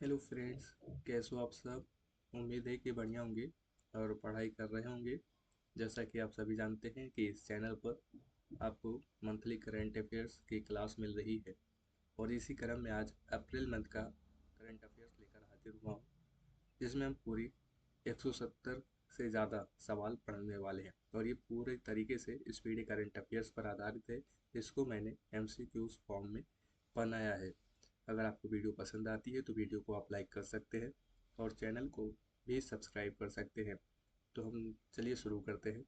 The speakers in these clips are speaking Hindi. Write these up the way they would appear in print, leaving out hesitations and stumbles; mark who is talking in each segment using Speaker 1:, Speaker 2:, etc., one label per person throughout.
Speaker 1: हेलो फ्रेंड्स, कैसे हो आप सब। उम्मीद है कि बढ़िया होंगे और पढ़ाई कर रहे होंगे। जैसा कि आप सभी जानते हैं कि इस चैनल पर आपको मंथली करंट अफेयर्स की क्लास मिल रही है और इसी क्रम में आज अप्रैल मंथ का करंट अफेयर्स लेकर हाजिर हुआ हूँ, जिसमें हम पूरी 170 से ज़्यादा सवाल पढ़ने वाले हैं और ये पूरे तरीके से स्पीडी करंट अफेयर्स पर आधारित है। इसको मैंने एमसीक्यूज फॉर्म में बनाया है। अगर आपको वीडियो पसंद आती है तो वीडियो को आप लाइक कर सकते हैं और चैनल को भी सब्सक्राइब कर सकते हैं। तो हम चलिए शुरू करते हैं।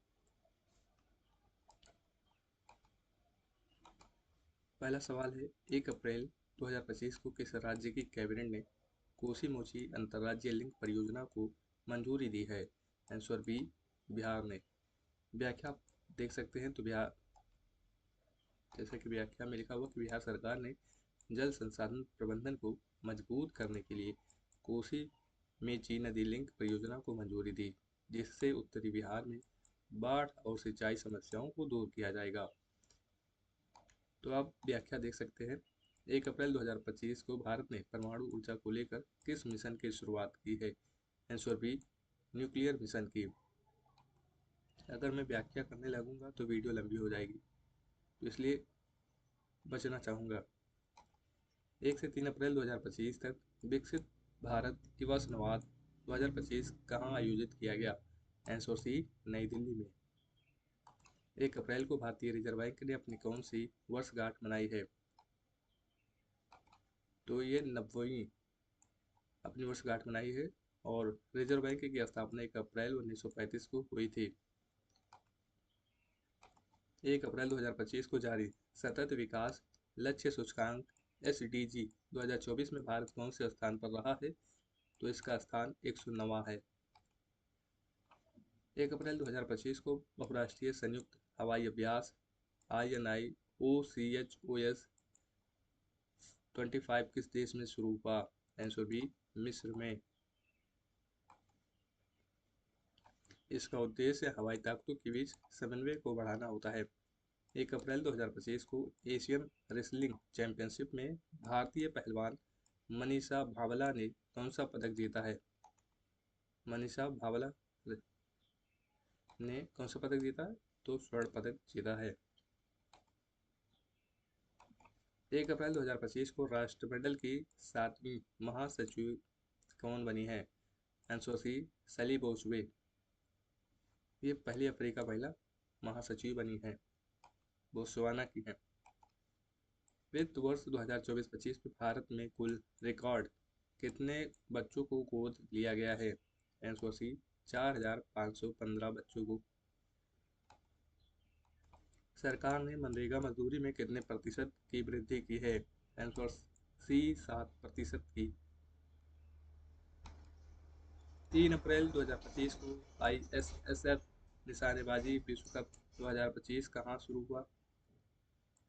Speaker 1: पहला सवाल है, 1 अप्रैल 2025 को किस राज्य की कैबिनेट ने कोसी मोची अंतर्राज्यीय लिंक परियोजना को मंजूरी दी है? आंसर बी, बिहार ने। व्याख्या आप देख सकते हैं। तो बिहार, जैसे कि व्याख्या में लिखा हुआ कि बिहार सरकार ने जल संसाधन प्रबंधन को मजबूत करने के लिए कोसी मेची नदी लिंक परियोजना को मंजूरी दी, जिससे उत्तरी बिहार में बाढ़ और सिंचाई समस्याओं को दूर किया जाएगा। तो आप व्याख्या देख सकते हैं। 1 अप्रैल 2025 को भारत ने परमाणु ऊर्जा को लेकर किस मिशन की शुरुआत की है? आंसर बी, न्यूक्लियर मिशन की। अगर मैं व्याख्या करने लगूंगा तो वीडियो लंबी हो जाएगी, तो इसलिए बचना चाहूँगा। 1 से 3 अप्रैल 2025 तक विकसित भारत युवा संवाद 2025 कहाँ आयोजित किया गया? आंसर सी, नई दिल्ली में। 1 अप्रैल को भारतीय रिजर्व बैंक ने अपनी कौन सी वर्षगांठ मनाई है? तो ये 90वीं अपनी वर्षगांठ मनाई है और रिजर्व बैंक की स्थापना 1 अप्रैल 1935 को हुई थी। 1 अप्रैल 2025 को जारी सतत विकास लक्ष्य सूचकांक SDG 2024 में भारत कौन से स्थान पर रहा है? तो इसका स्थान 109वां है। 1 अप्रैल 2025 को बहुराष्ट्रीय संयुक्त हवाई अभ्यास INIOCHOS 25 किस देश में शुरू हुआ? आंसर बी, मिस्र में। इसका उद्देश्य हवाई ताकतों के बीच समन्वय को बढ़ाना होता है। 1 अप्रैल 2025 को एशियन रेसलिंग चैंपियनशिप में भारतीय पहलवान मनीषा भावला ने कौन सा पदक जीता है? मनीषा भावला ने कौन सा पदक जीता है? तो स्वर्ण पदक जीता है। 1 अप्रैल 2025 को राष्ट्रमंडल की 7वीं महासचिव कौन बनी है? आंसर सी, सली बोसवे। ये पहली अफ्रीका महिला महासचिव बनी है, बोत्सवाना की है। वित्त वर्ष 2024-25 में भारत में कुल रिकॉर्ड कितने बच्चों को गोद लिया गया है? आंसर सी, 4,515 बच्चों को। सरकार ने मनरेगा मजदूरी में कितने प्रतिशत की वृद्धि की है? आंसर सी, 7% की। 3 अप्रैल 2025 को ISSF निशानेबाजी विश्व कप 2025 कहाँ शुरू हुआ?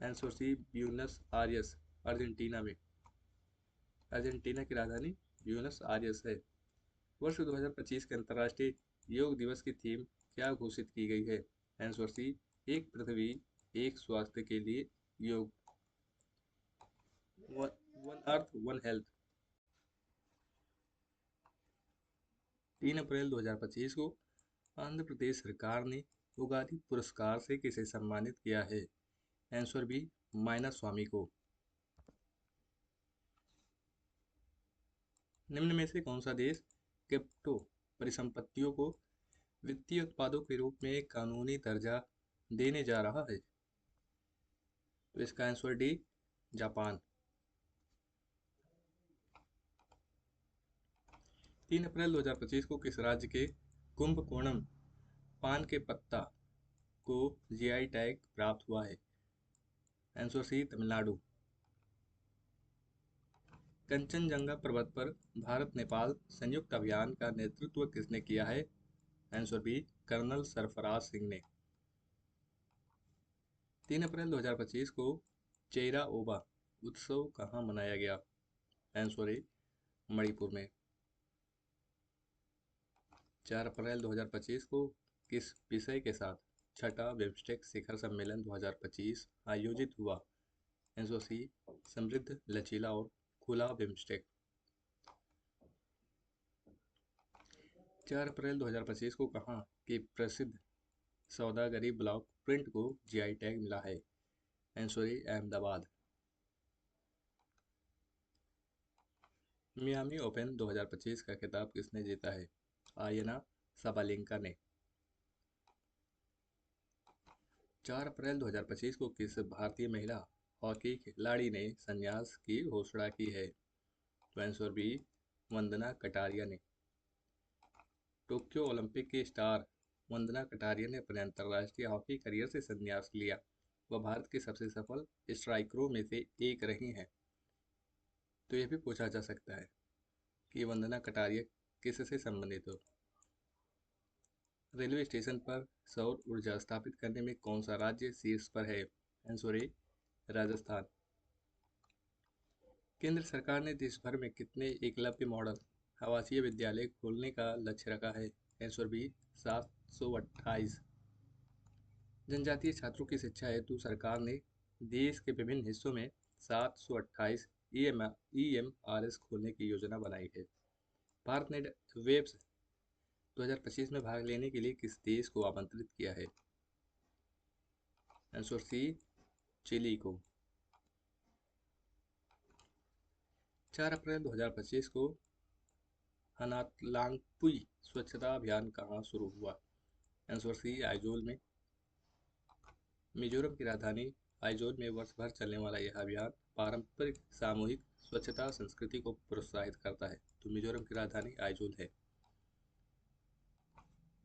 Speaker 1: Answer C, Buenos Aires, Argentina में। अर्जेंटीना की राजधानी ब्यूनस आयर्स है। वर्ष 2025 के अंतर्राष्ट्रीय योग दिवस की थीम क्या घोषित की गई है? आंसर सी, एक पृथ्वी एक स्वास्थ्य के लिए योग, वन अर्थ वन हेल्थ। 3 अप्रैल 2025 को आंध्र प्रदेश सरकार ने उगादी पुरस्कार से किसे सम्मानित किया है? आंसर बी, माइना स्वामी को। निम्न में से कौन सा देश क्रिप्टो परिसंपत्तियों को वित्तीय उत्पादों के रूप में एक कानूनी दर्जा देने जा रहा है? तो इसका आंसर डी, जापान। 3 अप्रैल 2025 को किस राज्य के कुंभकोणम पान के पत्ता को जीआई टैग प्राप्त हुआ है? आंसर सी, तमिलनाडु। कंचनजंगा पर्वत पर भारत नेपाल संयुक्त अभियान का नेतृत्व किसने किया है? Answer B, colonel Sarfaraz Singh ने। 3 अप्रैल 2025 को चेरा ओबा उत्सव कहाँ मनाया गया? आंसर ए, मणिपुर में। 4 अप्रैल 2025 को किस विषय के साथ छठा बिम्स्टेक शिखर सम्मेलन 2025 आयोजित हुआ? आंसर सी, समृद्ध लचीला और खुला बिम्स्टेक। 4 अप्रैल 2025 को कहाँ की प्रसिद्ध सौदागरी ब्लॉक प्रिंट को जीआई टैग मिला है? आंसर ए अहमदाबाद। मियामी ओपन 2025 का खिताब किसने जीता है? आयना साबालेंका ने। 4 अप्रैल 2025 को किस भारतीय महिला हॉकी खिलाड़ी ने संन्यास की घोषणा की है? तो आंसर बी वंदना कटारिया ने। टोक्यो ओलंपिक की स्टार वंदना कटारिया ने अपने अंतर्राष्ट्रीय हॉकी करियर से संन्यास लिया। वह भारत की सबसे सफल स्ट्राइकरों में से एक रही हैं। तो यह भी पूछा जा सकता है कि वंदना कटारिया किससे संबंधित हो। रेलवे स्टेशन पर सौर ऊर्जा स्थापित करने में कौन सा राज्य शीर्ष पर है? आंसर ए राजस्थान। केंद्र सरकार ने देश भर में कितने एकलव्य मॉडल आवासीय विद्यालय खोलने का लक्ष्य रखा है? Answer B 728। जनजातीय छात्रों की शिक्षा हेतु सरकार ने देश के विभिन्न हिस्सों में 728 EMRS खोलने की योजना बनाई है। भारत ने वेब्स 2025 में भाग लेने के लिए किस देश को आमंत्रित किया है? आंसर सी चिली को। 4 अप्रैल 2025 को हनातलांगपुई स्वच्छता अभियान कहाँ शुरू हुआ? आंसर सी आइजोल में। मिजोरम की राजधानी आइजोल में वर्ष भर चलने वाला यह अभियान पारंपरिक सामूहिक स्वच्छता संस्कृति को प्रोत्साहित करता है। तो मिजोरम की राजधानी आइजोल है।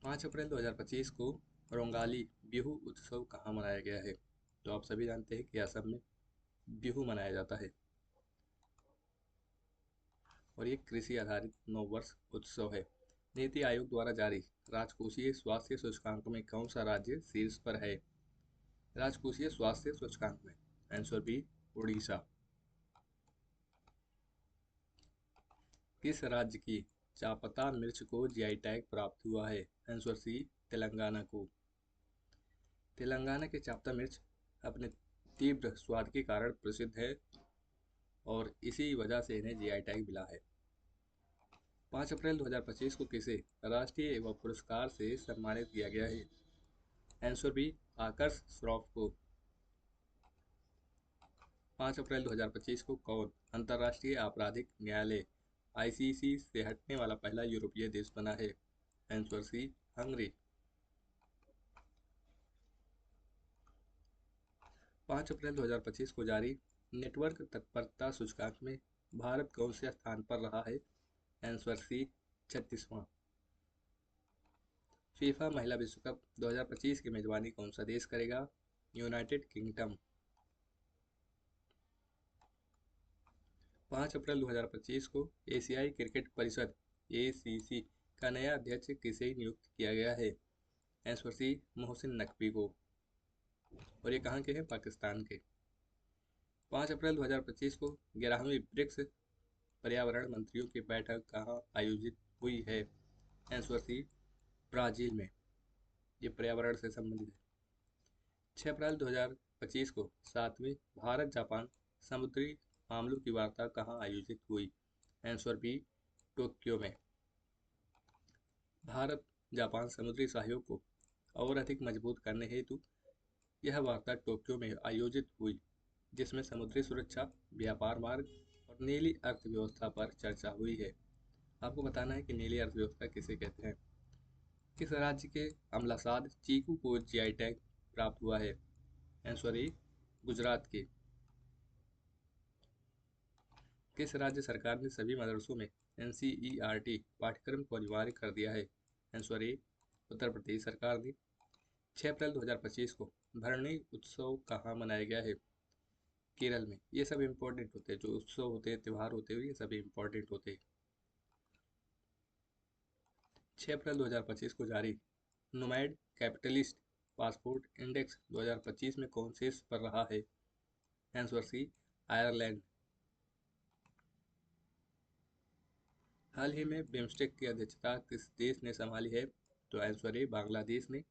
Speaker 1: 5 अप्रैल 2025 को रोंगाली बिहू उत्सव कहाँ मनाया गया है? तो आप सभी जानते हैं कि असम में बिहू मनाया जाता है और ये कृषि आधारित 9 वर्ष उत्सव है। नीति आयोग द्वारा जारी राजकोषीय स्वास्थ्य सूचकांक में कौन सा राज्य शीर्ष पर है? राजकोषीय स्वास्थ्य सूचकांक में आंसर बी उड़ीसा। किस राज्य की चापता मिर्च को जीआई टैग प्राप्त हुआ है? आंसर सी तेलंगाना को। तेलंगाना के चापता मिर्च अपने तीव्र स्वाद के कारण प्रसिद्ध है और इसी वजह से इन्हें जीआई टैग मिला है। 5 अप्रैल 2025 को किसे राष्ट्रीय युवा पुरस्कार से सम्मानित किया गया है? आंसर बी आकर्ष श्रॉफ को। 5 अप्रैल 2025 को कौन अंतर्राष्ट्रीय आपराधिक न्यायालय आईसीसी से हटने वाला पहला यूरोपीय देश बना है? आंसर सी हंगरी। 5 अप्रैल 2025 को जारी नेटवर्क तत्परता सूचकांक में भारत कौन से स्थान पर रहा है? आंसर सी 36वां। फीफा महिला विश्व कप 2025 की मेजबानी कौन सा देश करेगा? United kingdom. 5 अप्रैल 2025 को एशियाई क्रिकेट परिषद ACC का नया अध्यक्ष किसे नियुक्त किया गया है? आंसर सी मोहसिन नकवी को। और ये कहाँ के हैं? पाकिस्तान के। 5 अप्रैल 2025 को 11वीं ब्रिक्स पर्यावरण मंत्रियों की बैठक कहाँ आयोजित हुई है? आंसर सी ब्राजील में। ये पर्यावरण से संबंधित है। 6 अप्रैल 2025 को 7वीं भारत जापान समुद्री मामलों की वार्ता कहाँ आयोजित हुई? आंसर बी टोक्यो में। भारत जापान समुद्री सहयोग को और अधिक मजबूत करने हेतु यह वार्ता टोक्यो में आयोजित हुई, जिसमें समुद्री सुरक्षा, व्यापार मार्ग और नीली अर्थव्यवस्था पर चर्चा हुई है। आपको बताना है कि नीली अर्थव्यवस्था किसे कहते हैं। किस राज्य के अमलासाद चीकू को जीआई टैग प्राप्त हुआ है? आंसर ए गुजरात के। किस राज्य सरकार ने सभी मदरसों में NCERT पाठ्यक्रम को अनिवार्य कर दिया है? आंसर ए उत्तर प्रदेश सरकार ने। 6 अप्रैल 2025 को भरणी उत्सव कहाँ मनाया गया है? केरल में। ये सब इम्पोर्टेंट होते हैं, जो उत्सव होते हैं, त्यौहार होते हैं, ये सभी इम्पोर्टेंट होते हैं। 6 अप्रैल 2025 को जारी नोमैड कैपिटलिस्ट पासपोर्ट इंडेक्स 2025 में कौन शीर्ष पर रहा है? आंसर सी आयरलैंड। हाल ही में बिम्स्टेक की अध्यक्षता किस देश ने संभाली है? तो आंसर ए बांग्लादेश ने।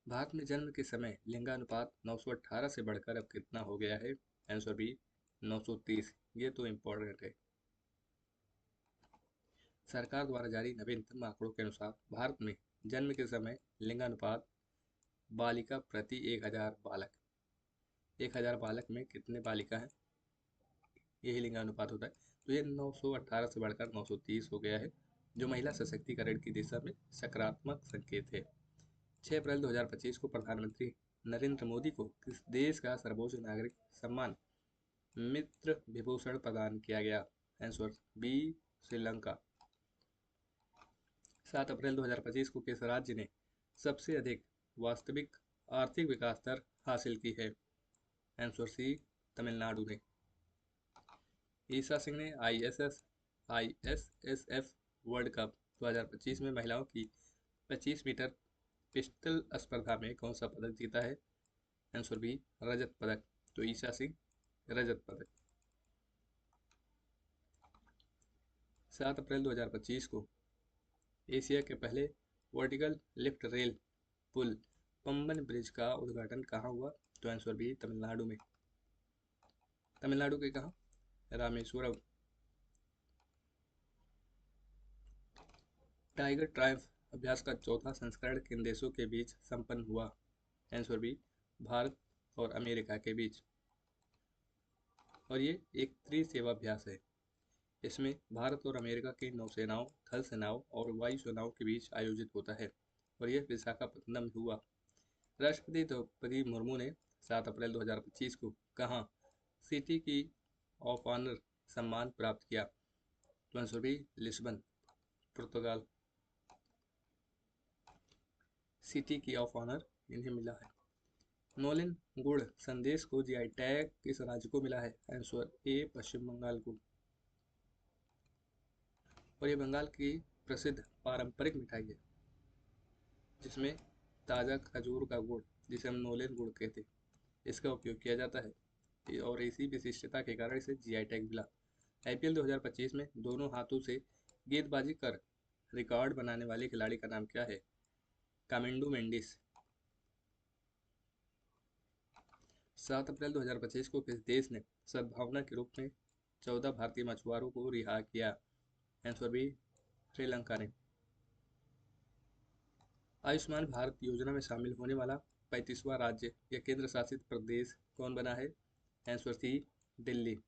Speaker 1: भारत में जन्म के समय लिंगानुपात 918 से बढ़कर अब कितना हो गया है? Answer B 930। ये तो इम्पोर्टेंट है। सरकार द्वारा जारी नवीनतम आंकड़ों के अनुसार भारत में जन्म के समय लिंगानुपात बालिका प्रति 1000 बालक में कितने बालिका हैं, यही लिंगानुपात होता है। तो ये 918 से बढ़कर 930 हो गया है, जो महिला सशक्तिकरण की दिशा में सकारात्मक संकेत है। 6 अप्रैल 2025 को प्रधानमंत्री नरेंद्र मोदी को किस देश का सर्वोच्च नागरिक सम्मान मित्र विभूषण प्रदान किया गया? Answer B, Sri Lanka. 7 अप्रैल 2025 को किस राज्य ने सबसे अधिक वास्तविक आर्थिक विकास दर हासिल की है? आंसर सी, तमिलनाडु ने। ईशा सिंह ने ISSF वर्ल्ड कप 2025 में महिलाओं की 25 मीटर पिस्टल स्पर्धा में कौन सा पदक जीता है? आंसर बी, रजत पदक। तो ईशा सिंह रजत पदक। 7 अप्रैल 2025 को एशिया के पहले वर्टिकल लिफ्ट रेल पुल पंबन ब्रिज का उद्घाटन कहाँ हुआ? तो आंसर बी, तमिलनाडु में। तमिलनाडु के कहाँ? रामेश्वरम। टाइगर ट्रायम्फ अभ्यास का चौथा संस्करण किन देशों के बीच संपन्न हुआ? आंसर बी, भारत और अमेरिका के बीच। और ये एक त्रिसेवाभ्यास है। इसमें भारत और अमेरिका की नौसेनाओं, थल सेनाओं और वायु सेनाओं के बीच आयोजित होता है और यह विशाखापत्तनम में हुआ। राष्ट्रपति द्रौपदी मुर्मू ने 7 अप्रैल 2025 को कहाँ सिटी की ऑफ ऑनर सम्मान प्राप्त किया? तो आंसर बी, लिस्बन, पुर्तगाल। सिटी की ऑफ ऑनर इन्हें मिला है। नोलेन गुड़ संदेश को जीआई टैग किस राज्य को मिला है? आंसर ए, पश्चिम बंगाल को। और ये बंगाल की प्रसिद्ध पारंपरिक मिठाई है, जिसमें ताज़ा खजूर का गुड़, जिसे हम नोलेन गुड़ कहते हैं, इसका उपयोग किया जाता है और इसी विशिष्टता के कारण इसे जीआई टैग मिला। IPL 2025 में दोनों हाथों से गेंदबाजी कर रिकॉर्ड बनाने वाले खिलाड़ी का नाम क्या है? कामिंडू मेंडिस। 7 अप्रैल 2025 को किस देश ने सद्भावना के रूप में 14 भारतीय मछुआरों को रिहा किया? आंसर बी, श्रीलंका ने। आयुष्मान भारत योजना में शामिल होने वाला 35वां राज्य या केंद्र शासित प्रदेश कौन बना है? Answer C, Delhi.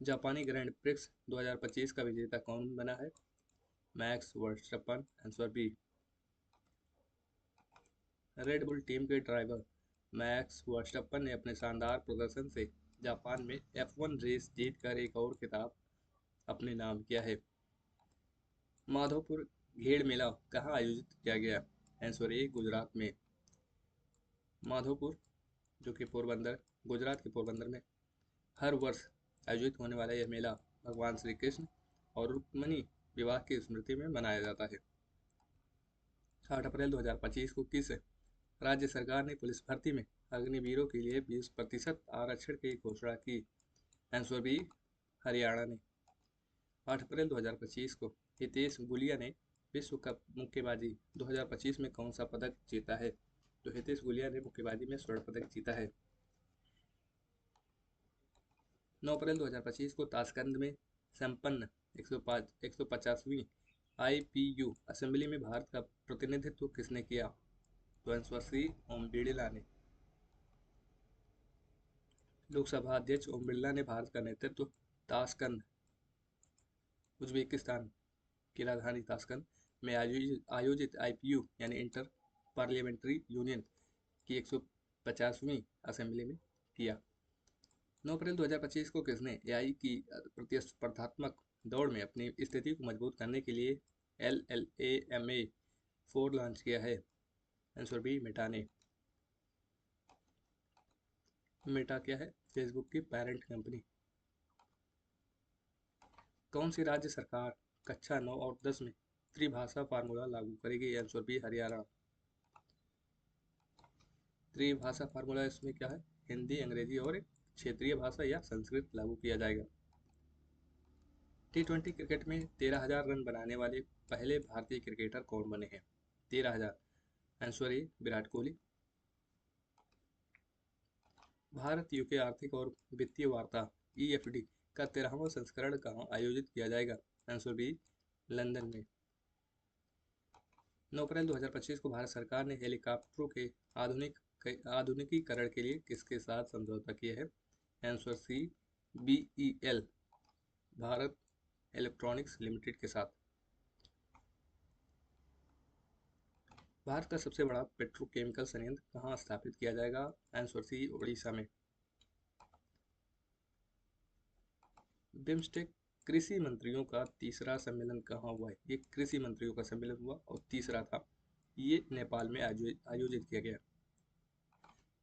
Speaker 1: जापानी ग्रैंड प्रिक्स 2025 का विजेता कौन बना है? Max Verstappen. Answer B. Red Bull team के ड्राइवर मैक्स वर्स्टप्पन ने अपने शानदार प्रदर्शन से जापान में F1 रेस जीतकर एक और खिताब अपने नाम किया है। माधोपुर घेड़ मेला कहाँ आयोजित किया गया? आंसर ए, गुजरात में। माधोपुर, जो कि पोरबंदर, गुजरात के पोरबंदर में हर वर्ष आयोजित होने वाला यह मेला भगवान श्री कृष्ण और रुक्मिणी विवाह की स्मृति में मनाया जाता है। 8 अप्रैल 2025 को किस राज्य सरकार ने पुलिस भर्ती में अग्निवीरों के लिए 20% आरक्षण की घोषणा की? आंसर बी, हरियाणा ने। 8 अप्रैल 2025 को हितेश गुलिया ने विश्व कप मुक्केबाजी 2025 में कौन सा पदक जीता है? तो हितेश गुलिया ने मुक्केबाजी में स्वर्ण पदक जीता है। 9 अप्रैल 2025 को ताशकंद में संपन्न 150वीं IPU असेंबली में भारत का प्रतिनिधित्व किसने किया? तो आंसर सी, ओम बिड़ला ने। लोकसभा अध्यक्ष ओम बिड़ला ने भारत का नेतृत्व ताशकंद, उज्बेकिस्तान की राजधानी ताशकंद में आयोजित IPU यानी इंटर पार्लियामेंट्री यूनियन की 150वीं असेंबली में किया। 9 अप्रैल 2025 को किसने AI की प्रतिस्पर्धात्मक दौड़ में अपनी स्थिति को मजबूत करने के लिए LLAMA4 लॉन्च किया है? आंसर बी, मेटा ने। मेटा क्या है? फेसबुक की पेरेंट कंपनी। कौन सी राज्य सरकार कक्षा 9 और 10 में त्रिभाषा फार्मूला लागू करेगी? Answer B, Haryana. त्रिभाषा फार्मूला इसमें क्या है? हिंदी, अंग्रेजी और एक क्षेत्रीय भाषा या संस्कृत लागू किया जाएगा। T20 क्रिकेट में 13,000 रन बनाने वाले पहले भारतीय क्रिकेटर कौन बने हैं? 13,000। Answer A, Virat Kohli. Bharat UK आर्थिक और वित्तीय वार्ता EFD का 13वां संस्करण कहाँ आयोजित किया जाएगा? आंसर बी, लंदन में। 9 अप्रैल 2025 को भारत सरकार ने हेलीकॉप्टरों के आधुनिकीकरण के लिए किसके साथ समझौता किया है? Answer C, BEL, Bharat electronics limited के साथ। भारत का सबसे बड़ा पेट्रोकेमिकल संयंत्र कहाँ स्थापित किया जाएगा? आंसर सी, उड़ीसा में। बिम्स्टेक कृषि मंत्रियों का तीसरा सम्मेलन कहाँ हुआ है? ये कृषि मंत्रियों का सम्मेलन हुआ और तीसरा था, ये नेपाल में आयोजित किया गया।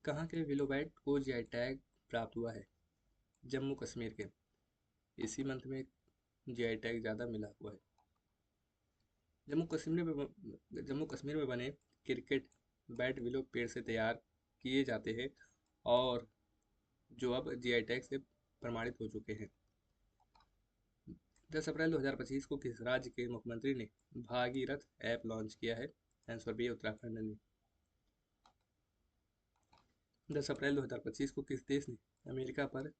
Speaker 1: कहाँ के विलोबैट को जीआई टैग प्राप्त हुआ है? जम्मू कश्मीर के। इसी मंथ में जीआई टैग ज़्यादा मिला हुआ है। जम्मू कश्मीर में बने क्रिकेट बैट विलो पेड़ से तैयार किए जाते हैं और जो अब जीआई टैग से प्रमाणित हो चुके हैं। 10 अप्रैल 2025 को किस राज्य के मुख्यमंत्री ने भागीरथ ऐप लॉन्च किया है? आंसर बी, उत्तराखंड ने। 10 अप्रैल 2025 को किस देश ने अमेरिका पर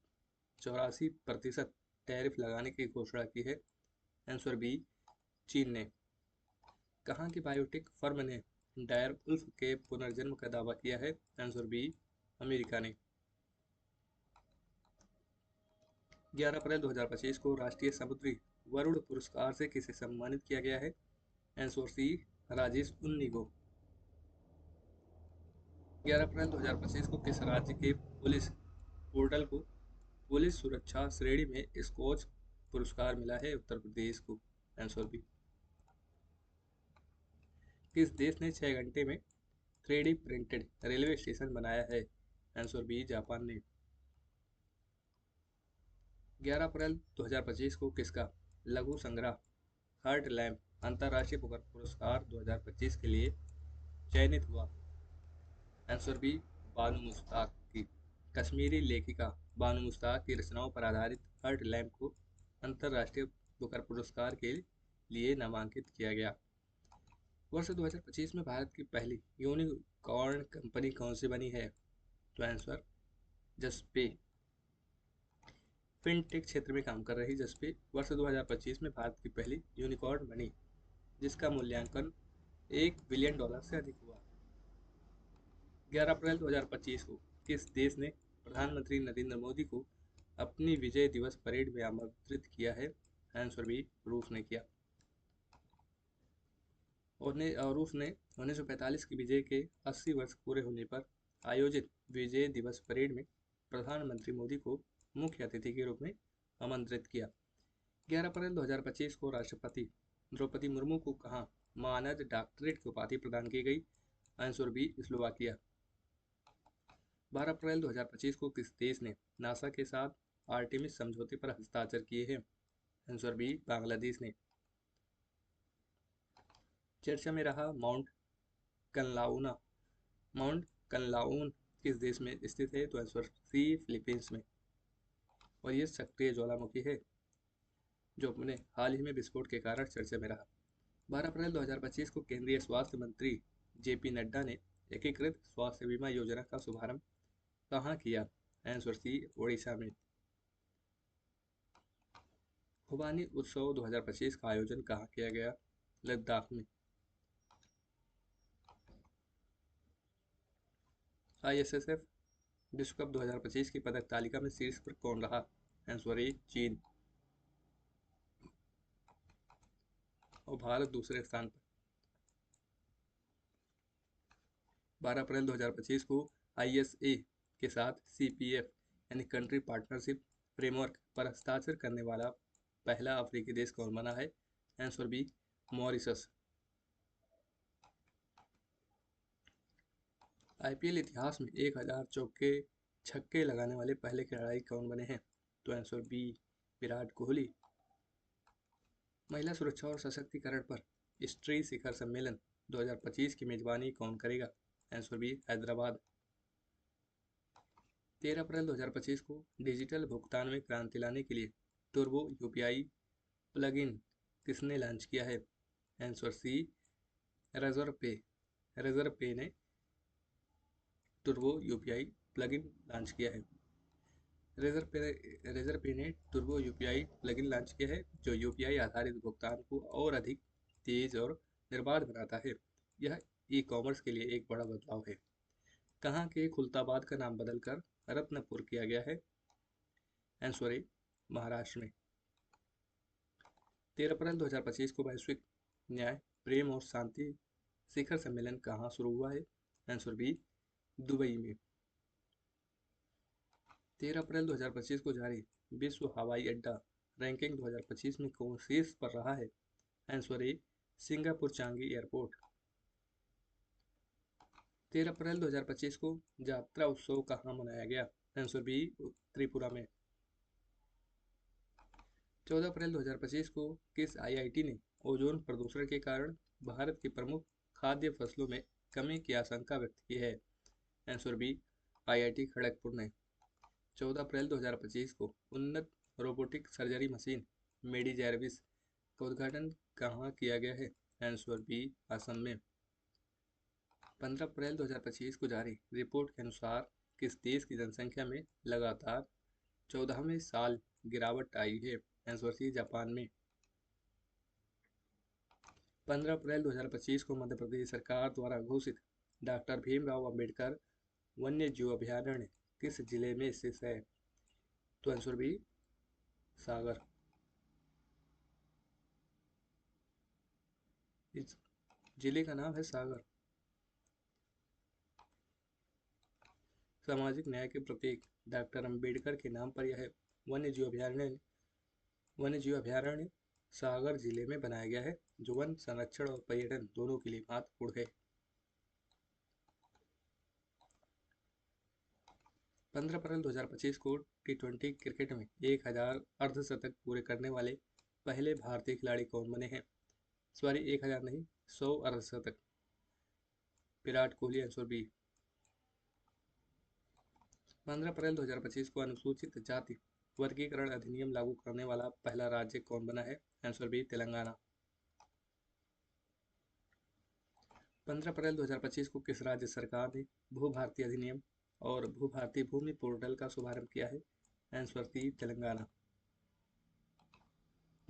Speaker 1: 84% टैरिफ लगाने की घोषणा की है? आंसर बी, चीन ने। कहाँ की बायोटेक फर्म ने डायर उल्फ के पुनर्जन्म का दावा किया है? आंसर बी, अमेरिका ने। 11 अप्रैल 2025 को राष्ट्रीय समुद्री वरुण पुरस्कार से किसे सम्मानित किया गया है? आंसर सी, राजेश उन्नी को। 11 अप्रैल 2025 को किस राज्य के पुलिस पोर्टल को पुलिस सुरक्षा श्रेणी में स्कॉच पुरस्कार मिला है? उत्तर प्रदेश को। Answer B. किस देश ने 6 घंटे में 3D प्रिंटेड रेलवे स्टेशन बनाया है? आंसर बी, जापान ने। 11 अप्रैल 2025 को किसका लघु संग्रह हर्ट लैम्प अंतर्राष्ट्रीय बुकर पुरस्कार 2025 के लिए चयनित हुआ? आंसर बी, बानू मुश्ताक की। कश्मीरी लेखिका बानू मुश्ताक की रचनाओं पर आधारित हर्ट लैम्प को अंतर्राष्ट्रीय बुकर पुरस्कार के लिए नामांकित किया गया। वर्ष 2025 में भारत की पहली यूनिकॉर्न कंपनी कौन सी बनी है? तो आंसर जस्पे। फिनटेक क्षेत्र में काम कर रही जस्पे वर्ष 2025 में भारत की पहली यूनिकॉर्न बनी, जिसका मूल्यांकन $1 बिलियन से अधिक हुआ। 11 अप्रैल 2025 को किस देश ने प्रधानमंत्री नरेंद्र मोदी को अपनी विजय दिवस परेड में आमंत्रित किया है? आंसर बी, रूस ने किया। और रूस ने 1945 की विजय के 80 वर्ष पूरे होने पर आयोजित विजय दिवस परेड में प्रधानमंत्री मोदी को मुख्य अतिथि के रूप में आमंत्रित किया। 11 अप्रैल 2025 को राष्ट्रपति द्रौपदी मुर्मू को कहाँ मानद डॉक्टरेट की उपाधि प्रदान की गई? Answer B, Slovakia. 12 अप्रैल 2025 को किस देश ने नासा के साथ आर्टेमिस समझौते पर हस्ताक्षर किए हैं? आंसर बी, बांग्लादेश ने। चर्चा में रहा माउंट कनलाउन किस देश में स्थित है? तो आंसर सी, फिलीपींस में। और ये सक्रिय ज्वालामुखी है जो अपने हाल ही में विस्फोट के कारण चर्चा में रहा। 12 अप्रैल 2025 को केंद्रीय स्वास्थ्य मंत्री JP नड्डा ने एकीकृत स्वास्थ्य बीमा योजना का शुभारंभ कहाँ किया? आंसर सी, ओडिशा में। खुबानी उत्सव 2025 का आयोजन कहाँ किया गया? लद्दाख में। ISSF विश्व कप 2025 की पदक तालिका में शीर्ष पर कौन रहा? आंसर ए, चीन। और भारत दूसरे स्थान पर। 12 अप्रैल 2025 को ISA के साथ CPF यानी कंट्री पार्टनरशिप फ्रेमवर्क पर हस्ताक्षर करने वाला पहला अफ्रीकी देश कौन बना है? Answer B, Mauritius. IPL इतिहास में 1000 छक्के लगाने वाले पहले खिलाड़ी कौन बने हैं? तो आंसर बी, विराट कोहली। महिला सुरक्षा और सशक्तिकरण पर स्त्री शिखर सम्मेलन 2025 की मेजबानी कौन करेगा? Answer B, Hyderabad. 13 अप्रैल 2025 को डिजिटल भुगतान में क्रांति लाने के लिए टर्बो UPI प्लगइन किसने लॉन्च किया है? आंसर सी, रेजर पे ने टर्बो UPI प्लगइन लॉन्च किया है। रेजरपे ने टर्बो यूपीआई प्लगइन लॉन्च किया है जो यूपीआई आधारित भुगतान को और अधिक तेज और निर्बाध बनाता है। यह ई कॉमर्स के लिए एक बड़ा बदलाव है। कहाँ के खुलताबाद का नाम बदलकर रत्नपुर किया गया है? आंसर ए, महाराष्ट्र में। 13 अप्रैल 2025 को वैश्विक न्याय, प्रेम और शांति शिखर सम्मेलन कहाँ शुरू हुआ है? आंसर बी, दुबई में। 13 अप्रैल 2025 को जारी विश्व हवाई अड्डा रैंकिंग 2025 में कौन शीर्ष पर रहा है? आंसर ए, सिंगापुर चांगी एयरपोर्ट। 13 अप्रैल 2025 को यात्रा उत्सव कहाँ मनाया गया? आंसर बी, त्रिपुरा में। 14 अप्रैल 2025 को किस आईआईटी ने ओजोन प्रदूषण के कारण भारत की प्रमुख खाद्य फसलों में कमी की आशंका व्यक्त की है? आंसर बी, आईआईटी खड़गपुर ने। 14 अप्रैल 2025 को उन्नत रोबोटिक सर्जरी मशीन मेडिजैरविस का उद्घाटन कहाँ किया गया है? आंसर बी, असम में। 15 अप्रैल 2025 को जारी रिपोर्ट के अनुसार किस देश की जनसंख्या में लगातार 14वें साल गिरावट आई है? आंसर सी, जापान में। 15 अप्रैल 2025 को मध्य प्रदेश सरकार द्वारा घोषित डॉक्टर भीमराव अंबेडकर वन्य जीव अभयारण्य किस जिले में स्थित है? तो आंसर बी, सागर। इस जिले का नाम है सागर। सामाजिक न्याय के प्रतीक डॉक्टर अंबेडकर के नाम पर यह वन्य जीव अभयारण्य सागर जिले में बनाया गया है जो वन संरक्षण और पर्यटन दोनों के लिए महत्वपूर्ण है। 15 अप्रैल 2025 को T20 क्रिकेट में 1000 अर्धशतक पूरे करने वाले पहले भारतीय खिलाड़ी कौन बने हैं? सॉरी, 1000 नहीं, 100 अर्धशतक। Virat Kohli, answer B. 15 अप्रैल 2025 को अनुसूचित जाति वर्गीकरण अधिनियम लागू करने वाला पहला राज्य कौन बना है? Answer B, Telangana. 15 अप्रैल 2025 को किस राज्य सरकार ने भू-भारती अधिनियम और भू-भारती भूमि पोर्टल का शुभारंभ किया है? Answer C, Telangana.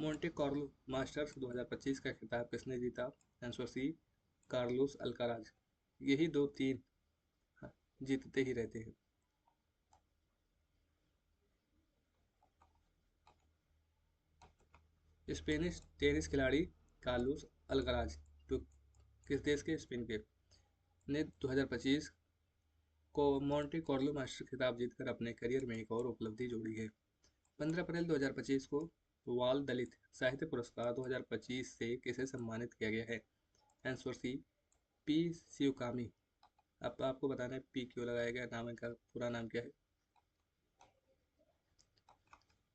Speaker 1: Monte Carlo Masters 2025 का खिताब किसने जीता? Answer C, Carlos Alcaraz. यही दो तीन जीतते ही रहते हैं। स्पेनिश टेनिस खिलाड़ी कार्लोस अल्काराज तो किस देश के? स्पेन के ने 2025 को मोंटे कार्लो मास्टर खिताब जीतकर अपने करियर में एक और उपलब्धि जोड़ी है। 15 अप्रैल 2025 को वाल दलित साहित्य पुरस्कार 2025 से किसे सम्मानित किया गया है? Answer C, P Sivakami. अब आपको बताना है पी क्यों लगाया गया, नाम का पूरा नाम क्या है।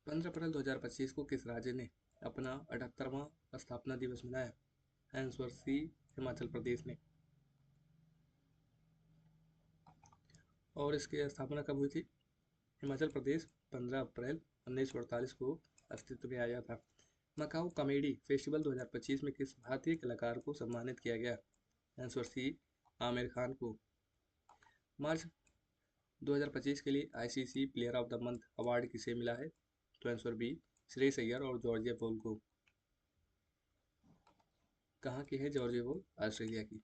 Speaker 1: 15 अप्रैल 2025 को किस राज्य ने अपना 78वां स्थापना दिवस मनाया? आंसर सी, हिमाचल प्रदेश ने। और इसकी स्थापना कब हुई थी? हिमाचल प्रदेश 15 अप्रैल 1948 को अस्तित्व में आया था। मकाऊ कॉमेडी फेस्टिवल 2025 में किस भारतीय कलाकार को सम्मानित किया गया? आंसर सी, आमिर खान को। मार्च 2025 के लिए ICC player of the month award किसे मिला है? तो आंसर बी, श्रेयस अय्यर और जॉर्जिया पोल को। कहाँ की है जॉर्जिया पोल? ऑस्ट्रेलिया की।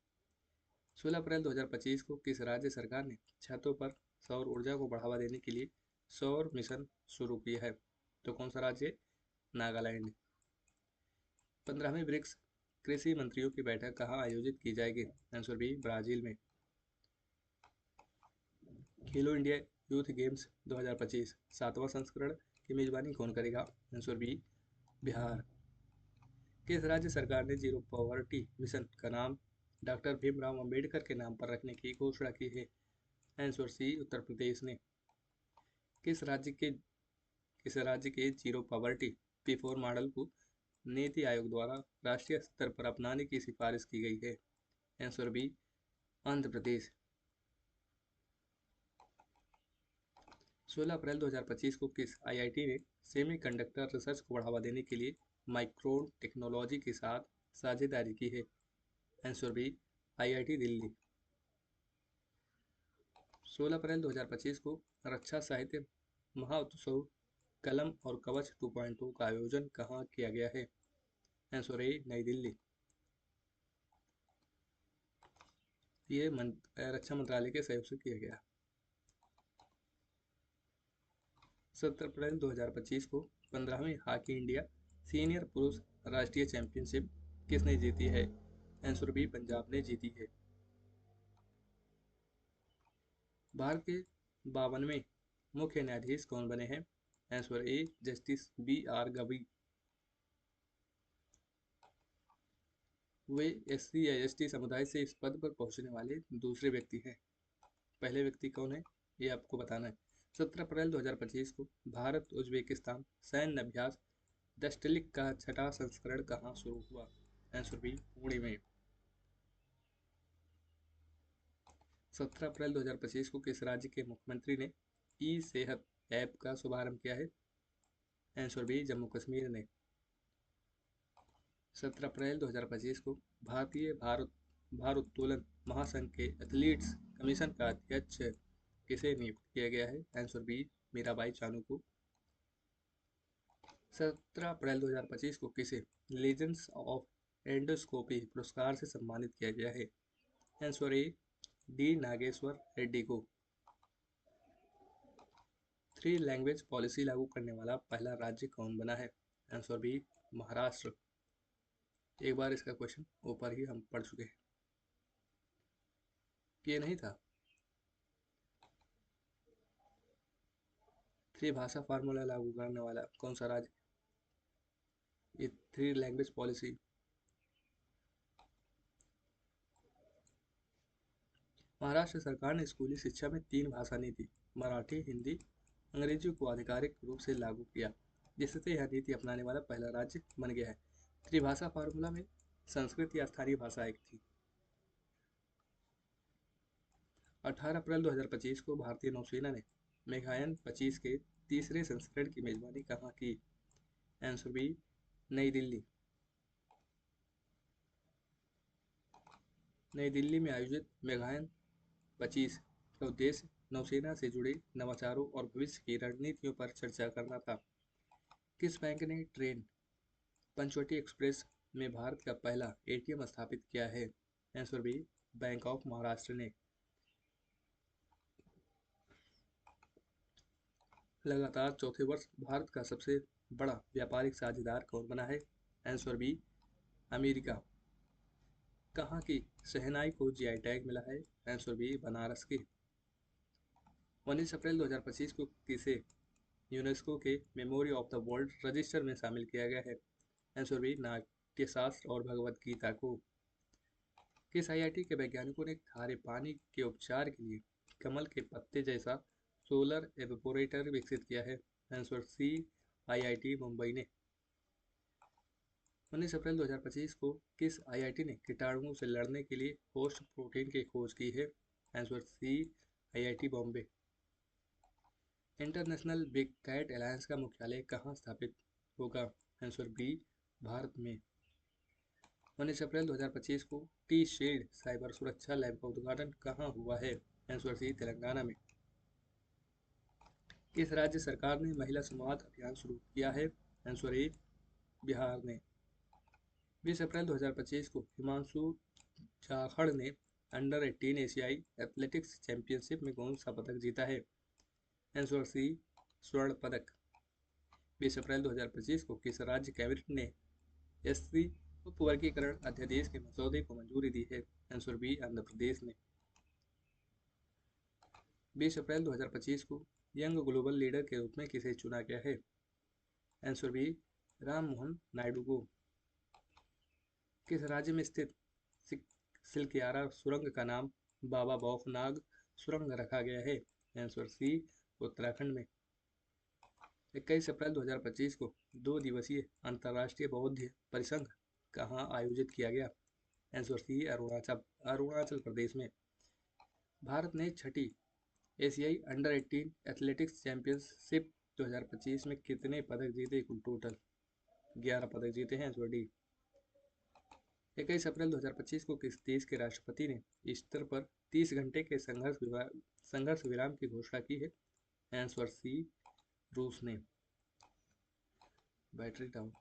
Speaker 1: 16 अप्रैल 2025 को किस राज्य सरकार ने छतों पर सौर ऊर्जा को बढ़ावा देने के लिए सौर मिशन शुरू किया है? तो कौन सा राज्य है? नागालैंड। 15वीं ब्रिक्स कृषि मंत्रियों की बैठक कहाँ आयोजित की जाएगी? आंसर बी, ब्राजील में। खेलो इंडिया यूथ गेम्स 2025 7वां संस्करण की मेजबानी कौन करेगा? Answer B, Bihar. किस राज्य सरकार ने जीरो पॉवर्टी मिशन का नाम डॉक्टर भीमराव अंबेडकर के नाम पर रखने की घोषणा की है? आंसर सी, उत्तर प्रदेश ने। किस राज्य के जीरो पॉवर्टी P4 मॉडल को नीति आयोग द्वारा राष्ट्रीय स्तर पर अपनाने की सिफारिश की गई है? Answer B, Andhra Pradesh. 16 अप्रैल 2025 को किस आईआईटी ने सेमीकंडक्टर रिसर्च को बढ़ावा देने के लिए माइक्रोन टेक्नोलॉजी के साथ साझेदारी की है? Answer B, IIT Delhi. 16 अप्रैल 2025 को रक्षा साहित्य महोत्सव कलम और कवच 2.0 का आयोजन कहाँ किया गया है? आंसर ए नई दिल्ली। ये रक्षा मंत्रालय के सहयोग से किया गया। 17 अप्रैल 2025 को 15वीं हॉकी इंडिया सीनियर पुरुष राष्ट्रीय चैंपियनशिप किसने जीती है? आंसर बी पंजाब ने जीती है। भारत के 52वें मुख्य न्यायाधीश कौन बने हैं? Answer A justice B R Gavai. वे एससी या एसटी समुदाय से इस पद पर पहुंचने वाले दूसरे व्यक्ति हैं। पहले व्यक्ति कौन है ये आपको बताना है। 17 अप्रैल 2025 को भारत उज्बेकिस्तान सैन्य अभ्यास दस्टलिक का छठा संस्करण कहाँ शुरू हुआ? आंसर बी पुणे में। 17 अप्रैल 2025 को किस राज्य के मुख्यमंत्री ने ई सेहत ऐप का शुभारंभ किया है? आंसर बी जम्मू कश्मीर ने। 17 अप्रैल 2025 को भारतीय भारोत्तोलन महासंघ के एथलीट्स कमीशन का अध्यक्ष किसे नियुक्त किया गया है? आंसर बी मीराबाई चानू को। 17 अप्रैल 2025 को किसे लीजेंड्स ऑफ एंडोस्कोपी पुरस्कार से सम्मानित किया गया है? Answer A D Nageswara Reddy को। 3 लैंग्वेज पॉलिसी लागू करने वाला पहला राज्य कौन बना है? Answer B Maharashtra. एक बार इसका क्वेश्चन ऊपर ही हम पढ़ चुके हैं, ये नहीं था। 3 भाषा फार्मूला लागू करने वाला कौन सा राज्य? ये 3 लैंग्वेज पॉलिसी। महाराष्ट्र सरकार ने स्कूली शिक्षा में 3 भाषा नीति मराठी, हिंदी, अंग्रेजी को आधिकारिक रूप से लागू किया, जिससे यह नीति अपनाने वाला पहला राज्य बन गया है। त्रिभाषा फार्मूला में संस्कृत या स्थानीय भाषा एक थी। 18 अप्रैल 2025 को भारतीय नौसेना ने मेघायन 25 के तीसरे संस्करण की मेजबानी कहाँ की? आंसर बी नई दिल्ली। नई दिल्ली में आयोजित मेघायन 25 का उद्देश्य नौसेना से जुड़े नवाचारों और भविष्य की रणनीतियों पर चर्चा करना था। किस बैंक ने ट्रेन पंचवटी एक्सप्रेस में भारत का पहला एटीएम स्थापित किया है? Answer B bank of Maharashtra ने। लगातार चौथे वर्ष भारत का सबसे बड़ा व्यापारिक साझेदार कौन बना है? Answer B America. कहाँ की शहनाई को जीआई टैग मिला है? आंसर बी बनारस की। 19 अप्रैल 2025 को किसे यूनेस्को के memory of the world register में शामिल किया गया है? आंसर बी नाट्यशास्त्र और भगवद गीता को। किस आईआईटी के वैज्ञानिकों ने खारे पानी के उपचार के लिए कमल के पत्ते जैसा सोलर एवेपोरेटर विकसित किया है? आंसर सी आईआईटी मुंबई ने। 19 अप्रैल 2025 को किस आईआईटी ने कीटाणुओं से लड़ने के लिए होस्ट प्रोटीन की खोज की है? Answer C IIT Bombay. International big cat alliance का मुख्यालय कहाँ स्थापित होगा? आंसर बी भारत में। 19 अप्रैल 2025 को टी शील्ड साइबर सुरक्षा लैब का उद्घाटन कहाँ हुआ है? आंसर सी तेलंगाना में। किस राज्य सरकार ने महिला संवाद अभियान शुरू किया है? आंसर ए बिहार ने। 20 अप्रैल 2025 को हिमांशु जाखड़ ने अंडर 18 एशियाई एथलेटिक्स चैंपियनशिप में कौन सा पदक जीता है? आंसर सी स्वर्ण पदक। 20 अप्रैल 2025 को किस राज्य कैबिनेट ने एससी उपवर्गीकरण अध्यादेश के मसौदे को मंजूरी दी है? आंसर बी आंध्र प्रदेश ने। 20 अप्रैल 2025 को यंग ग्लोबल लीडर के रूप में किसे चुना गया है? आंसर बी राम मोहन नायडू को। किस राज्य में स्थित सिलकियारा सुरंग का नाम बाबा बौफनाग सुरंग रखा गया है? आंसर सी उत्तराखंड में। 21 अप्रैल 2025 को 2 दिवसीय अंतर्राष्ट्रीय बौद्ध परिसंघ कहाँ आयोजित किया गया? आंसर सी अरुणाचल प्रदेश में। भारत ने छठी एशियाई अंडर 18 एथलेटिक्स चैंपियनशिप 2025 में कितने पदक जीते? कुल टोटल 11 पदक जीते हैं। Answer D. 21 अप्रैल 2025 को किस देश के राष्ट्रपति ने ईस्टर पर 30 घंटे के संघर्ष विराम की घोषणा की है? आंसर सी रूस ने। Battery down.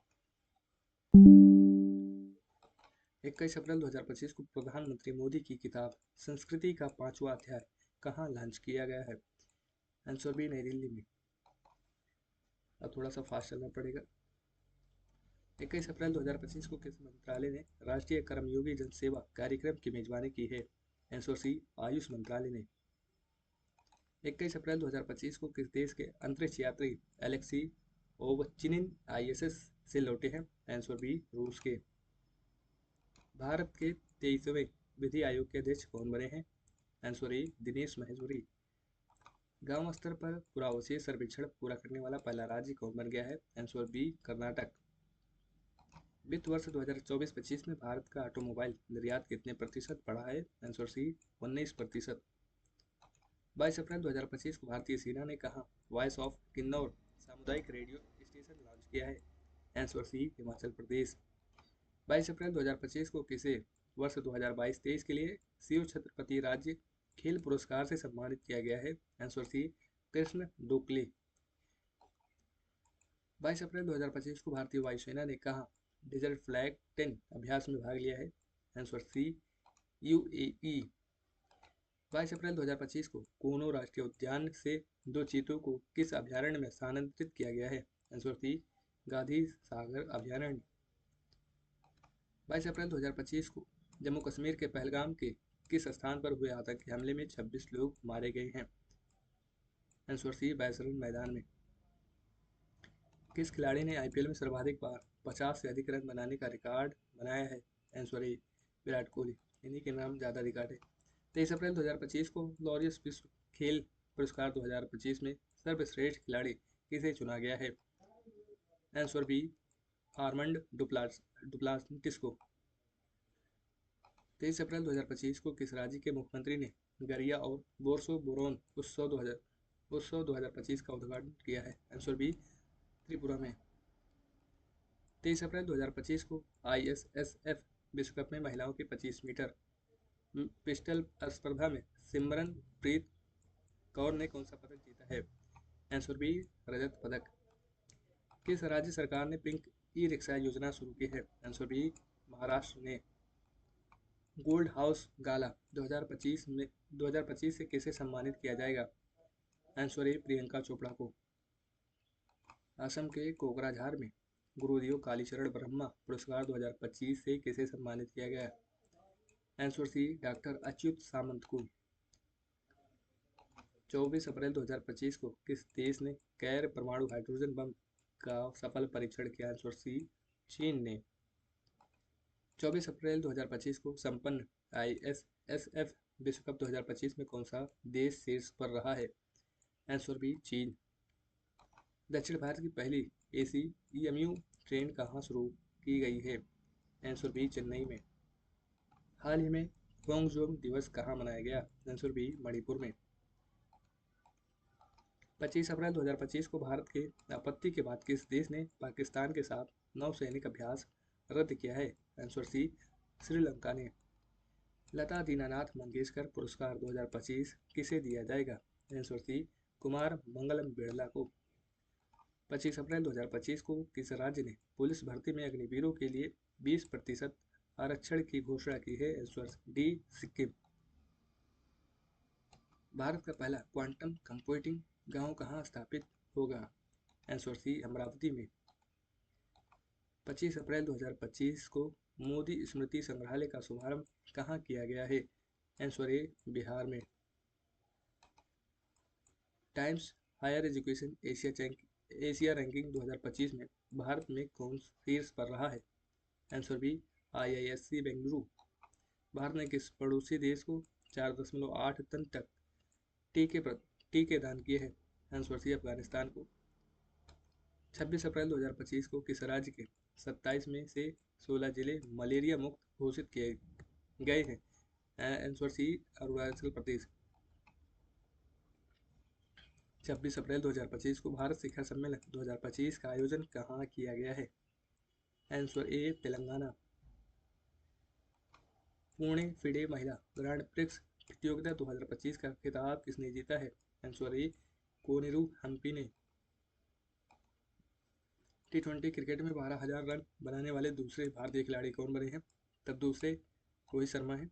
Speaker 1: 21 अप्रैल 2025 को प्रधानमंत्री मोदी की किताब संस्कृति का 5वां अध्याय कहाँ लॉन्च किया गया है? आंसर बी, नई दिल्ली में। अब थोड़ा सा फास्ट चलना पड़ेगा। 21 अप्रैल 2025 को किस मंत्रालय ने राष्ट्रीय कर्मयोगी जन सेवा कार्यक्रम की मेजबानी की है? आंसर सी, आयुष मंत्रालय ने। 21 अप्रैल 2025 को किस देश के अंतरिक्ष यात्री एलेक्सी ओवचिनिन आईएसएस से लौटे हैं? आंसर बी, रूस के। भारत के 23वें विधि आयोग के अध्यक्ष कौन बने हैं? आंसर ए, दिनेश महेश्वरी। गांव स्तर पर पुरावशीय सर्वेक्षण पूरा करने वाला पहला राज्य कौन बन गया है? Answer B, Karnataka. वित्त वर्ष 2024-25 में भारत का ऑटोमोबाइल निर्यात कितने प्रतिशत बढ़ा है? आंसर सी, 19%। 22 अप्रैल 2025 को भारतीय सेना ने कहा वॉइस ऑफ किन्नौर सामुदायिक रेडियो स्टेशन लॉन्च किया है? आंसर सी, हिमाचल प्रदेश। 22 अप्रैल 2025 को किसे वर्ष 2022-23 के लिए शिव छत्रपति राज्य खेल पुरस्कार से सम्मानित किया गया है? आंसर सी, कृष्ण डोकले। 22 अप्रैल 2025 को भारतीय वायुसेना ने कहा डेजर्ट फ्लैग 10 अभ्यास में भाग लिया है? आंसर सी, यूएई। 22 अप्रैल 2025 को कूनो राष्ट्रीय उद्यान से 2 चीतों को किस अभयारण्य में स्थानांतरित किया गया है? आंसर सी, गांधी सागर अभयारण्य। 22 अप्रैल 2025 को जम्मू कश्मीर के पहलगाम के किस स्थान पर हुए आतंकी हमले में 26 लोग मारे गए हैं? आंसर सी, बैसरन मैदान में। किस खिलाड़ी ने आईपीएल में सर्वाधिक बार 50 से अधिक रन बनाने का रिकॉर्ड बनाया है? आंसर ए, विराट कोहली। इन्हीं के नाम ज़्यादा रिकॉर्ड है। 23 अप्रैल 2025 को लॉरियस विश्व खेल पुरस्कार 2025 में सर्वश्रेष्ठ खिलाड़ी किसे चुना गया है? आंसर बी, आर्मंड डुप्लांटिस को। 23 अप्रैल 2025 को किस राज्य के मुख्यमंत्री ने गरिया और बोरसो बोरोन उत्सव 2025 का उद्घाटन किया है? आंसर बी, त्रिपुरा में। 23 अप्रैल 2025 को आईएसएसएफ विश्व कप में महिलाओं की 25 मीटर पिस्टल स्पर्धा में सिमरनप्रीत कौर ने कौन सा पदक जीता है? आंसर बी, रजत पदक। किस राज्य सरकार ने पिंक ई रिक्शा योजना शुरू की है? आंसर बी, महाराष्ट्र ने। गोल्ड हाउस गाला 2025 से किसे सम्मानित किया जाएगा? आंसर ए, प्रियंका चोपड़ा को। असम के कोकराझार में गुरुदेव कालीचरण ब्रह्मा पुरस्कार 2025 से किसे सम्मानित किया गया? आंसर सी, डॉक्टर अच्युत सामंत को। 24 अप्रैल 2025 को किस देश ने गैर परमाणु हाइड्रोजन बम का सफल परीक्षण किया? आंसर सी, चीन ने। 24 अप्रैल 2025 को संपन्न आईएसएसएफ विश्व कप 2025 में कौन सा देश शीर्ष पर रहा है? आंसर बी, चीन। दक्षिण भारत की पहली एसी ईएमयू ट्रेन कहाँ शुरू की गई है? आंसर बी, चेन्नई में। हाल ही में खोंगजोम दिवस कहाँ मनाया गया? आंसर बी, मणिपुर में। 25 अप्रैल 2025 को भारत के आपत्ति के बाद किस देश ने पाकिस्तान के साथ नौसैनिक अभ्यास रद्द किया है? आंसर सी, श्रीलंका ने। लता दीनानाथ मंगेशकर पुरस्कार 2025 किसे दिया जाएगा? आंसर सी, कुमार मंगलम बिरला को। 25 अप्रैल 2025 को किस राज्य ने पुलिस भर्ती में अग्निवीरों के लिए 20% आरक्षण की घोषणा की है? Answer D, Sikkim. भारत का पहला क्वांटम कंप्यूटिंग गांव कहाँ स्थापित होगा? आंसर सी, अमरावती में। 25 अप्रैल 2025 को मोदी स्मृति संग्रहालय का शुभारंभ कहाँ किया गया है? आंसर ए, बिहार में। Times Higher Education Asia ranking 2025 में भारत में कौन शीर्ष पर रहा है? Answer B, IISc Bengaluru. Bharat ने किस पड़ोसी देश को 4.8 टन तक टीके दान किए हैं? आंसर सी, अफगानिस्तान को। 26 अप्रैल 2025 को किस राज्य के 27 में से 16 जिले मलेरिया मुक्त घोषित किए गए हैं? Answer C, Arunachal Pradesh. 26 अप्रैल 2025 को भारत शिखर सम्मेलन 2025 का आयोजन कहाँ किया गया है? आंसर ए, तेलंगाना। पुणे फिडे महिला ग्रांड प्रिक्स प्रतियोगिता 2025 का खिताब किसने जीता है? आंसर ए, कोनेरू हम्पी ने। T20 क्रिकेट में 12,000 रन बनाने वाले दूसरे भारतीय खिलाड़ी कौन बने हैं? तब दूसरे रोहित शर्मा हैं।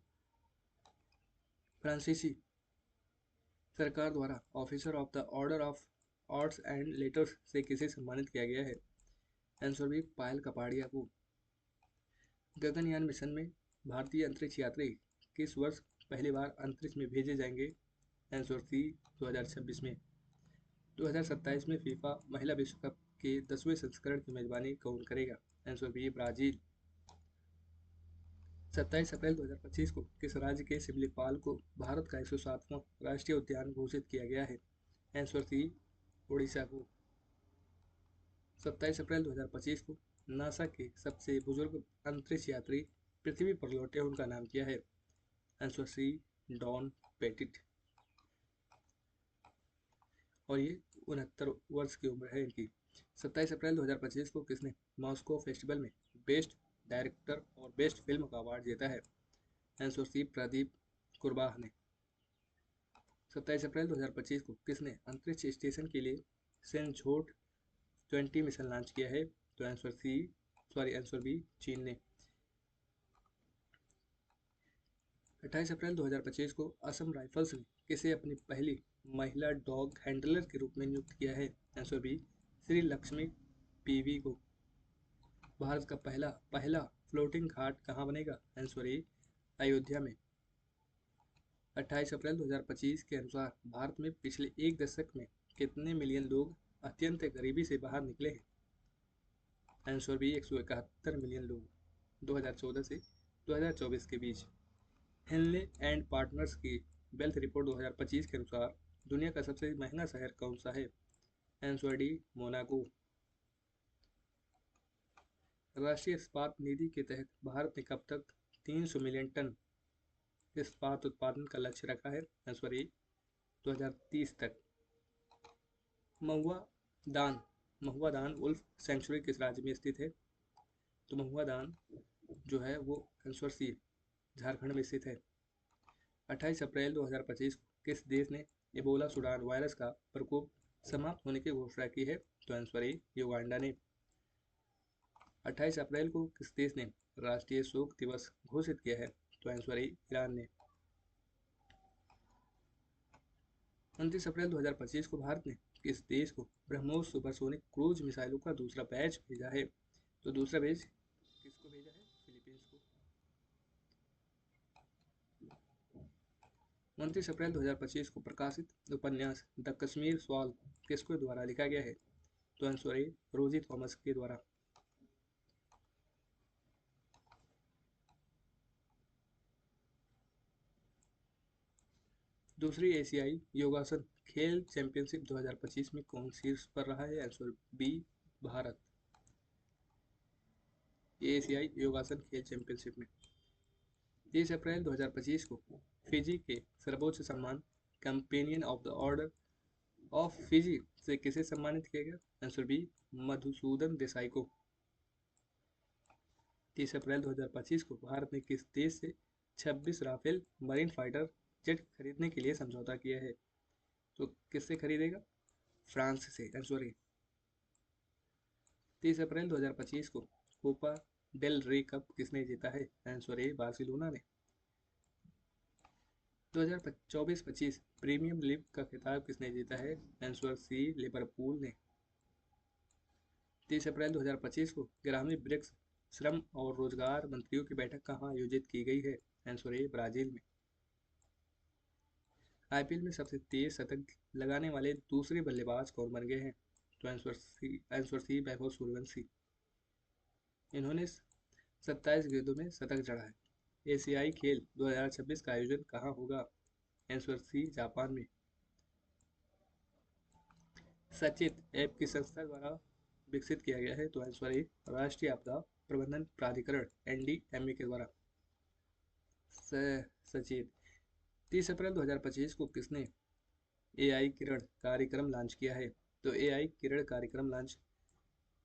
Speaker 1: फ्रांसीसी सरकार द्वारा officer of the order of arts and letters से किसे सम्मानित किया गया है? आंसर बी पायल कपाड़िया को। गगनयान मिशन में भारतीय अंतरिक्ष यात्री किस वर्ष पहली बार अंतरिक्ष में भेजे जाएंगे? आंसर सी 2026 में। 2027 में फीफा महिला विश्व कप के 10वें संस्करण की मेजबानी कौन करेगा? Answer B Brazil. 27 अप्रैल 2025 को किस राज्य के सिमलीपाल को भारत का 107वां राष्ट्रीय उद्यान घोषित किया गया है? आंसर सी उड़ीसा को। 27 अप्रैल 2025 को नासा के सबसे बुजुर्ग अंतरिक्ष यात्री पृथ्वी पर लौटे, उनका नाम क्या है? Answer C Don Pettit. और ये 69 वर्ष की उम्र है इनकी। 27 अप्रैल 2025 को किसने मॉस्को फेस्टिवल में बेस्ट डायरेक्टर और बेस्ट फिल्म का अवार्ड जीता है? आंसर सी प्रदीप कुरबाह ने। 27 अप्रैल 2025 को किसने अंतरिक्ष स्टेशन के लिए सेनझोट 20 मिशन लॉन्च किया है? तो आंसर बी चीन ने। 28 अप्रैल 2025 को असम राइफल्स ने किसे अपनी पहली महिला डॉग हैंडलर के रूप में नियुक्त किया है? Answer B Shri Lakshmi PV को। भारत का पहला पहला फ्लोटिंग घाट कहाँ बनेगा? आंसर ए अयोध्या में। 28 अप्रैल 2025 के अनुसार भारत में पिछले एक दशक में कितने मिलियन लोग अत्यंत गरीबी से बाहर निकले हैं? आंसर बी 171 मिलियन लोग 2014 से 2024 के बीच। हेनले एंड पार्टनर्स की वेल्थ रिपोर्ट 2025 के अनुसार दुनिया का सबसे महंगा शहर कौन सा है? Answer D Monaco. राष्ट्रीय इस्पात नीति के तहत भारत ने कब तक 300 मिलियन टन इस्पात उत्पादन का लक्ष्य रखा है? आंसर ए 2030 तक। महुआ दान उल्फ सेंचुरी किस राज्य में स्थित है? तो महुआ दान जो है वो आंसर सी झारखंड में स्थित है। 28 अप्रैल 2025 को किस देश ने इबोला सुडान वायरस का प्रकोप समाप्त होने की घोषणा की है? तो आंसर ए युगांडा ने। 28 अप्रैल को किस देश ने राष्ट्रीय शोक दिवस घोषित किया है? तो आंसर ए ईरान ने। 29 अप्रैल 2025 को भारत ने किस देश को ब्रह्मोस सुपरसोनिक क्रूज मिसाइलों का दूसरा बैच भेजा है? तो दूसरा बैच किसको भेजा है? फिलीपींस को। 29 अप्रैल 2025 को प्रकाशित उपन्यास द कश्मीर स्वाल किसके द्वारा लिखा गया है? तो आंसर ए रोजी थॉमस के द्वारा। दूसरी एशियाई योगासन खेल चैंपियनशिप 2025 में कौन शीर्ष पर रहा है? Answer B Bharat. एशियाई योगासन खेल चैंपियनशिप में 30 अप्रैल 2025 को फिजी के सर्वोच्च सम्मान companion of the order of Fiji से किसे सम्मानित किया गया? आंसर बी मधुसूदन देसाई को। 30 अप्रैल 2025 को भारत ने किस देश से 26 राफेल मरीन फाइटर जेट खरीदने के लिए समझौता किया है? तो किससे खरीदेगा? फ्रांस से। Answer A. 30 अप्रैल 2025 को कोपा डेल रे कप किसने जीता है? आंसर ए बार्सिलोना ने। 2024-25 प्रीमियम लीग का खिताब किसने जीता है? आंसर सी लिवरपूल ने। 30 अप्रैल 2025 को ग्रामीण ब्रिक्स श्रम और रोजगार मंत्रियों की बैठक कहाँ आयोजित की गई है? आंसर ए ब्राजील में। आईपीएल में सबसे तेज शतक लगाने वाले दूसरे बल्लेबाज कौन बन गए हैं? तो आंसर सी वैभव सूर्यवंशी। इन्होंने 27 गेंदों में शतक जड़ा है। एशियाई खेल 2026 का आयोजन कहाँ होगा? आंसर सी जापान में। सचेत ऐप की संस्था द्वारा विकसित किया गया है? तो आंसर ए राष्ट्रीय आपदा प्रबंधन प्राधिकरण एनडीएमए के द्वारा। सचेत। 30 अप्रैल 2025 को किसने एआई किरण कार्यक्रम लॉन्च किया है? तो एआई किरण कार्यक्रम launch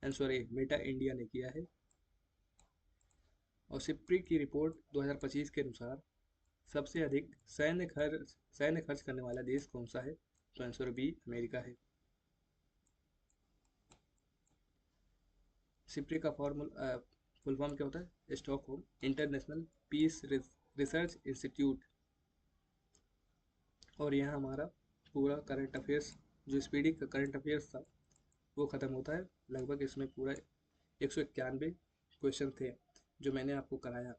Speaker 1: answer A Meta India ने किया है। और सिप्री की रिपोर्ट 2025 के अनुसार सबसे अधिक सैन्य खर्च करने वाला देश कौन सा है? तो आंसर बी अमेरिका है। सिप्री का फुल फॉर्म क्या होता है? Stockholm International Peace Research Institute. और यहाँ हमारा पूरा करंट अफेयर्स, जो स्पीडी का करंट अफेयर्स था वो ख़त्म होता है। लगभग इसमें पूरा 191 क्वेश्चन थे जो मैंने आपको कराया।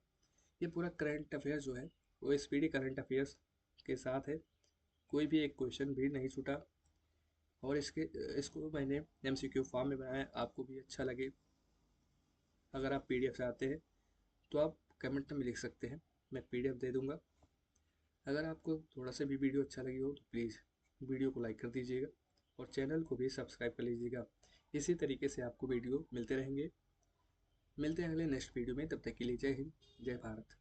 Speaker 1: ये पूरा करंट अफेयर्स जो है वो स्पीडी करंट अफेयर्स के साथ है, कोई भी एक क्वेश्चन भी नहीं छूटा। और इसको मैंने एमसीक्यू फॉर्म में बनाया, आपको भी अच्छा लगे। अगर आप पीडीएफ चाहते हैं तो आप कमेंट में लिख सकते हैं, मैं पीडीएफ दे दूंगा। अगर आपको थोड़ा सा भी वीडियो अच्छा लगी हो तो प्लीज़ वीडियो को लाइक कर दीजिएगा और चैनल को भी सब्सक्राइब कर लीजिएगा। इसी तरीके से आपको वीडियो मिलते रहेंगे। मिलते हैं अगले नेक्स्ट वीडियो में, तब तक के लिए जय हिंद, जय भारत।